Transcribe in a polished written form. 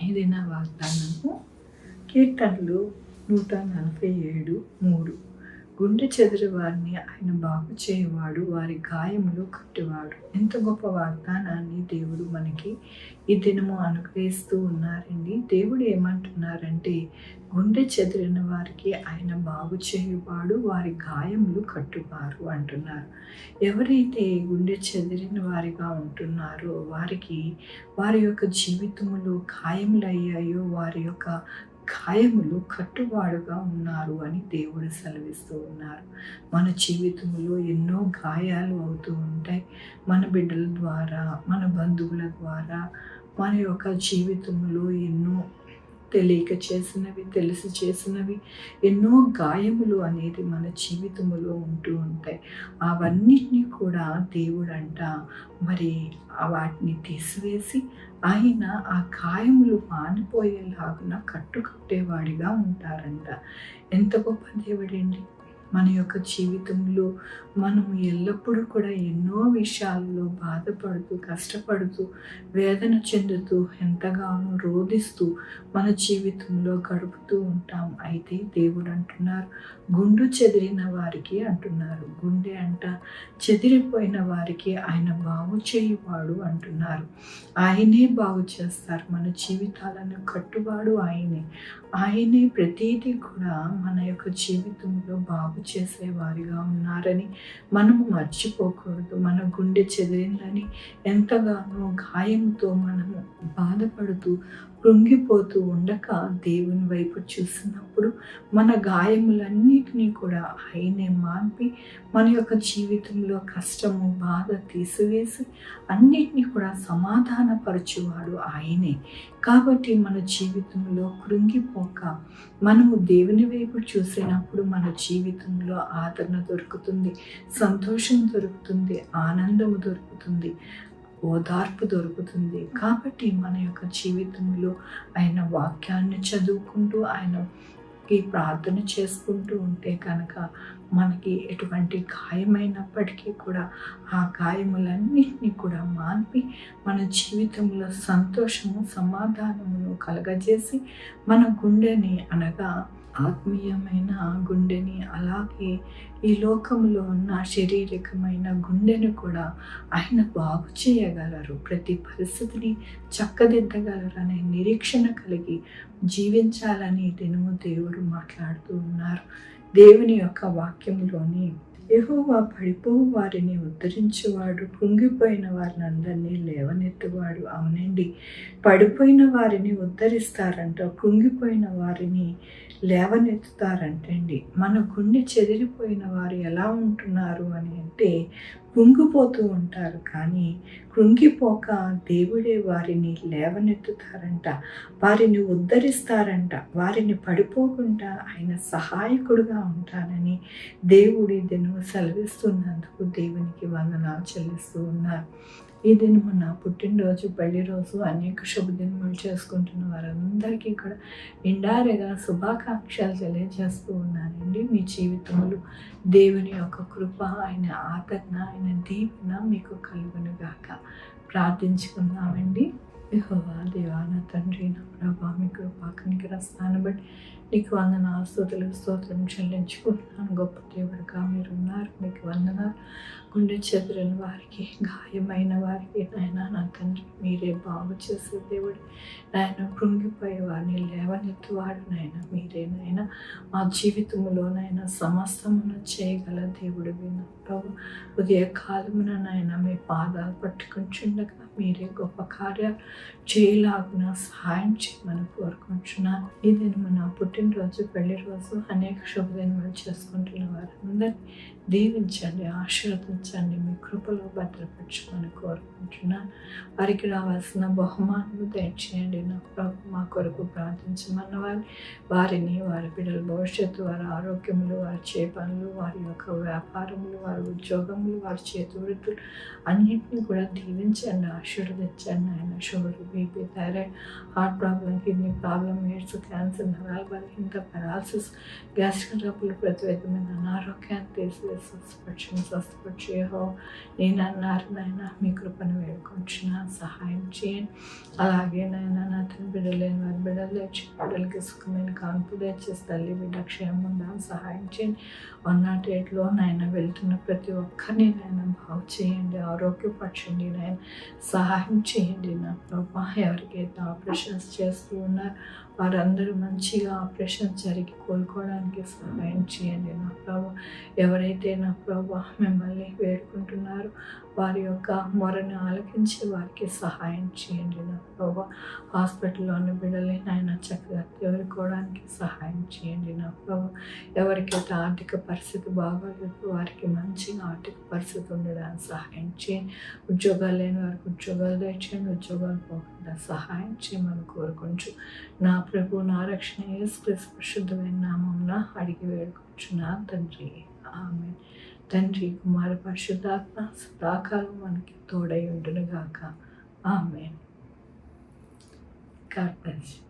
ఈ దిన వాగ్దానము కీర్తనలు 147:3. గుండె చెదిరి వారిని ఆయన బాగు చేయవాడు, వారి గాయములు కట్టువాడు. ఎంత గొప్ప వాగ్దానాన్ని దేవుడు మనకి ఈ దినము అనుగ్రహిస్తూ ఉన్నారండి. దేవుడు ఏమంటున్నారంటే, గుండె చెదిరిన వారికి ఆయన బాగు చేయువాడు, వారి గాయములు కట్టువారు అంటున్నారు. ఎవరైతే గుండె చెదిరిన వారిగా ఉంటున్నారో వారికి వారి యొక్క జీవితములు గాయములయ్యాయో, వారి యొక్క గాయములు కట్టువాడుగా ఉన్నారు అని దేవుడు సెలవిస్తూ ఉన్నారు. మన జీవితంలో ఎన్నో గాయాలు అవుతూ ఉంటాయి. మన బిడ్డల ద్వారా, మన బంధువుల ద్వారా, మన యొక్క జీవితంలో ఎన్నో తెలియక చేసినవి, తెలిసి చేసినవి ఎన్నో గాయములు అనేది మన జీవితంలో ఉంటూ ఉంటాయి. అవన్నిటినీ కూడా దేవుడంట మరి వాటిని తీసివేసి ఆయన ఆ గాయములు మానిపోయేలాగున కట్టేవాడిగా ఉంటారంట. ఎంత గొప్ప దేవుడండి! మన యొక్క జీవితంలో మనము ఎల్లప్పుడూ కూడా ఎన్నో విషయాల్లో బాధపడుతూ, కష్టపడుతూ, వేదన చెందుతూ, ఎంతగానో రోధిస్తూ మన జీవితంలో గడుపుతూ ఉంటాం. అయితే దేవుడు అంటున్నారు, గుండు చెదిరిన వారికి అంటున్నారు, గుండె అంట చెదిరిపోయిన వారికి ఆయన బాగు చేయువాడు అంటున్నారు. ఆయనే బాగు చేస్తారు. మన జీవితాలను కట్టువాడు ఆయనే. ఆయనే ప్రతిదీ కూడా మన యొక్క జీవితంలో బాగు చేసేవారిగా ఉన్నారని మనము మర్చిపోకూడదు. మన గుండె చెదిరిందని ఎంతగానో గాయంతో మనము బాధపడుతూ కృంగిపోతూ ఉండక దేవుని వైపు చూసినప్పుడు మన గాయములన్నిటినీ కూడా ఆయనే మాన్పి మన యొక్క జీవితంలో కష్టము, బాధ తీసివేసి అన్నిటినీ కూడా సమాధానపరచువాడు ఆయనే. కాబట్టి మన జీవితంలో కృంగిపోక మనము దేవుని వైపు చూసినప్పుడు మన జీవితంలో ఆదరణ దొరుకుతుంది, సంతోషం దొరుకుతుంది, ఆనందము దొరుకుతుంది, ఓదార్పు దొరుకుతుంది. కాబట్టి మన యొక్క జీవితంలో ఆయన వాక్యాన్ని చదువుకుంటూ ఆయనకి ప్రార్థన చేసుకుంటూ ఉంటే కనుక మనకి ఎటువంటి గాయమైనప్పటికీ కూడా ఆ గాయములన్నింటినీ కూడా మాన్పి మన జీవితంలో సంతోషము, సమాధానమును కలగజేసి మన గుండెని అనగా ఆత్మీయమైన గుండెని, అలాగే ఈ లోకంలో ఉన్న శారీరకమైన గుండెని కూడా ఆయన బాగు చేయగలరు. ప్రతి పరిస్థితిని చక్కదిద్దగలరనే నిరీక్షణ కలిగి జీవించాలని దినము దేవుడు మాట్లాడుతూ ఉన్నారు. దేవుని యొక్క వాక్యంలోని యెహోవా పడిపోవు వారిని ఉద్ధరించువాడు, కృంగిపోయిన వారిని అందరినీ లేవనెత్తువాడు. అవునండి, పడిపోయిన వారిని ఉద్ధరిస్తారంట, కృంగిపోయిన వారిని లేవనెత్తుతారంటండి. మన గుండె చెదిరిపోయిన వారు ఎలా ఉంటున్నారు అని అంటే కృంగిపోతూ ఉంటారు. కానీ కృంగిపోక దేవుడే వారిని లేవనెత్తుతారంట, వారిని ఉద్ధరిస్తారంట, వారిని పడిపోకుండా ఆయన సహాయకుడుగా ఉంటానని దేవుడి దినము సెలవిస్తున్నందుకు దేవునికి వందనాలు చెల్లిస్తూ ఉన్నారు. ఈ దినము నా పుట్టినరోజు, పెళ్లి రోజు, అనేక శుభదినములు చేసుకుంటున్న వారందరికీ కూడా నిండారుగా శుభాకాంక్షలు తెలియజేస్తూ ఉన్నానండి. మీ జీవితంలో దేవుని యొక్క కృప, ఆయన ఆదరణ, ఆయన దీవెన మీకు కలుగునుగాక. ప్రార్థించుకుందామండి. యెహోవా దేవా, నా తండ్రి, నా ప్రభా, మీ కృపా కనికరాన్ని బట్టి నీకు వందనాలు, స్తుతులు, స్తోత్రం చెల్లించుకుంటున్నాను. గొప్ప దేవుడుగా మీరు ఉన్నారు, మీకు వందనాలు. గుండె చెదిరిన వారికి, గాయమైన వారికి నాయన నా తండ్రి మీరే బాగు చేసే దేవుడు. నాయన కృంగిపోయే వారిని లేవనెత్తువాడు నాయన మీరే. నాయన మా జీవితంలో నాయన సమస్తమును చేయగల దేవుడు విన్న ప్రభు, ఉదయ కాలమున నాయన మీ పాదాలు పట్టుకుంటుండగా మీరే గొప్ప కార్యాలు చేయలాగున సహాయం చేయమని కోరుకుంటున్నాను. ఈ దినము నా పుట్టినరోజు, పెళ్లి రోజు, అనేక శుభదినములు చేసుకుంటున్న వారందరినీ దీవించండి, ఆశీర్వదించండి, మీ కృపలో భద్రపరచమని కోరుకుంటున్నాను. వారికి రావాల్సిన బహుమానము దయచేయండి. నా ప్రభు, మా కొరకు ప్రార్థించమన్న వారిని, వారి బిడ్డల భవిష్యత్తు, వారి ఆరోగ్యములు, వారి చేపనులు, వారి యొక్క వ్యాపారములు, వారి ఉద్యోగములు, వారి చేతి వృత్తులు అన్నింటినీ కూడా దీవించండి, పరీక్షలు తెచ్చాను నాయన. Sugar, BP, thyroid, heart problem, kidney problem, AIDS, cancer, నరాల బలహీనత, పెరాలసిస్, గ్యాస్ట్రిక్ ట్రబుల్, ప్రతి విధమైన అనారోగ్యాన్ని తీసివేసి స్వస్థపరిచి నేను అన్నారు నాయన. మీ కృపను వేడుకుంటున్నాను, సహాయం చేయండి. అలాగే నాయన నా తన బిడ్డలు లేని వారి బిడ్డలు లేచి బిడ్డలకి సుఖమైన కాన్పు తెచ్చేసి తల్లి బిడ్డ క్షేమం ఉండాలని సహాయం చేయండి. 108లో నాయన వెళ్తున్న ప్రతి ఒక్కరిని నాయన బాగు చేయండి, ఆరోగ్యపరచండి నాయన, సహాయం చేయండి నా ప్రభా. ఎవరికైతే ఆపరేషన్స్ చేస్తూ ఉన్నారో వారందరూ మంచిగా ఆపరేషన్ జరిగి కోలుకోవడానికి సహాయం చేయండి నా ప్రభా. ఎవరైతే నా ప్రభా మిమ్మల్ని వేడుకుంటున్నారో వారి యొక్క మొరను ఆలకించి వారికి సహాయం చేయండి నా ప్రభా. హాస్పిటల్లో ఉన్న బిడ్డల్ని నాయన చక్కగా తేరుకోవడానికి సహాయం చేయండి నా ప్రభా. ఎవరికైతే ఆర్థిక పరిస్థితి బాగోలేదు వారికి మంచిగా ఆర్థిక పరిస్థితి ఉండడానికి సహాయం చేయండి. ఉద్యోగాలు లేని వారికి ఉద్యోగాలు తెచ్చండి, ఉద్యోగాలు పోకుండా సహాయం చేయమని కోరుకుంటూ నా ప్రభు నా రక్షణ యేసుక్రీస్తు పరిశుద్ధమైన నామమున అడిగి వేడుకుంటున్నాను తండ్రి, ఆమేన్. తండ్రి, కుమార, పరిశుద్ధాత్మ సదాకాలం మనకి తోడై ఉండును గాక, ఆమేన్. God bless you.